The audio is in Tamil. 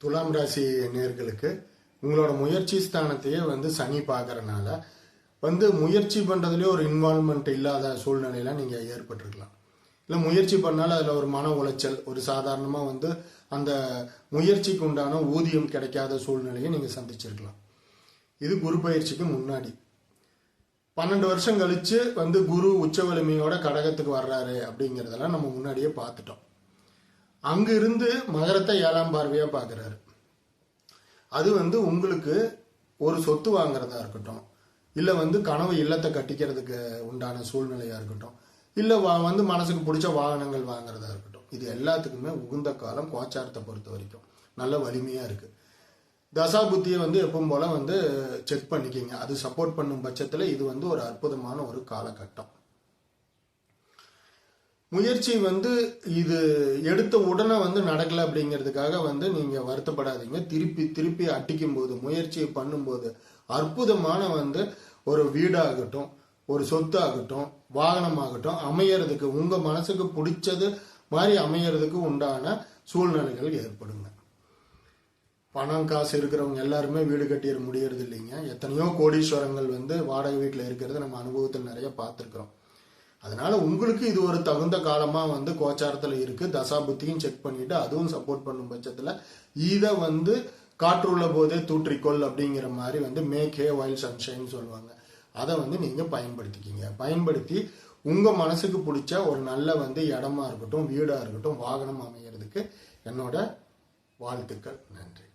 துலாம் ராசி நேர்களுக்கு உங்களோட முயற்சி ஸ்தானத்தையே சனி பார்க்கறனால முயற்சி பண்றதுலயே ஒரு இன்வால்மெண்ட் இல்லாத சூழ்நிலையில நீங்க ஏற்பட்டிருக்கலாம். இல்ல முயற்சி பண்ணாலும் அதுல ஒரு மன உளைச்சல், ஒரு சாதாரணமா அந்த முயற்சிக்கு உண்டான ஊதியம் கிடைக்காத சூழ்நிலையை நீங்க சந்திச்சிருக்கலாம். இது குரு பயிற்சிக்கு முன்னாடி 12 வருஷம் கழிச்சு குரு உச்ச வலிமையோட கடகத்துக்கு வர்றாரு அப்படிங்கறதெல்லாம் நம்ம முன்னாடியே பார்த்துட்டோம். அங்க இருந்து மகரத்தை 7ஆம் பார்வையா பாக்குறாரு. அது உங்களுக்கு ஒரு சொத்து வாங்குறதா இருக்கட்டும், இல்ல கனவு இல்லத்தை கட்டிக்கிறதுக்கு உண்டான சூழ்நிலையா இருக்கட்டும், இல்ல மனசுக்கு பிடிச்ச வாகனங்கள் வாங்குறதா இருக்கட்டும், இது எல்லாத்துக்குமே உகுந்த காலம் கோச்சாரத்தை பொறுத்த வரைக்கும் நல்ல வலிமையா இருக்கு. தசா புத்தியை எப்பவும் போல செக் பண்ணிக்கிங்க. அது சப்போர்ட் பண்ணும் பட்சத்துல இது ஒரு அற்புதமான ஒரு காலகட்டம். முயற்சி இது எடுத்த உடனே நடக்கல அப்படிங்கிறதுக்காக நீங்க வருத்தப்படாதீங்க. திருப்பி திருப்பி அட்டிக்கும் போது, முயற்சியை பண்ணும்போது அற்புதமான ஒரு வீடாகட்டும், ஒரு சொத்து ஆகட்டும், வாகனம் ஆகட்டும் அமையறதுக்கு, உங்க மனசுக்கு பிடிச்சது மாதிரி அமையறதுக்கு உண்டான சூழ்நிலைகள் ஏற்படுங்க. பணம் காசு இருக்கிறவங்க எல்லாருமே வீடு கட்டிட முடியறது இல்லைங்க. எத்தனையோ கோடீஸ்வரங்கள் வாடகை வீட்டில் இருக்கிறது நம்ம அனுபவத்தில் நிறைய பார்த்துருக்கிறோம். அதனால உங்களுக்கு இது ஒரு தகுந்த காலமா கோச்சாரத்துல இருக்கு. தசா புத்தியும் செக் பண்ணிட்டு அதுவும் சப்போர்ட் பண்ணும் பட்சத்துல இத காற்றுள்ள போதே தூற்றிக்கொள் அப்படிங்கிற மாதிரி மேக் ஹே வைல் சன்ஷைன் சொல்லுவாங்க. அதை நீங்க பயன்படுத்திக்கிங்க. பயன்படுத்தி உங்க மனசுக்கு பிடிச்ச ஒரு நல்ல இடமா இருக்கட்டும், வீடா இருக்கட்டும், வாகனம் அமையறதுக்கு என்னோட வாழ்த்துக்கள். நன்றி.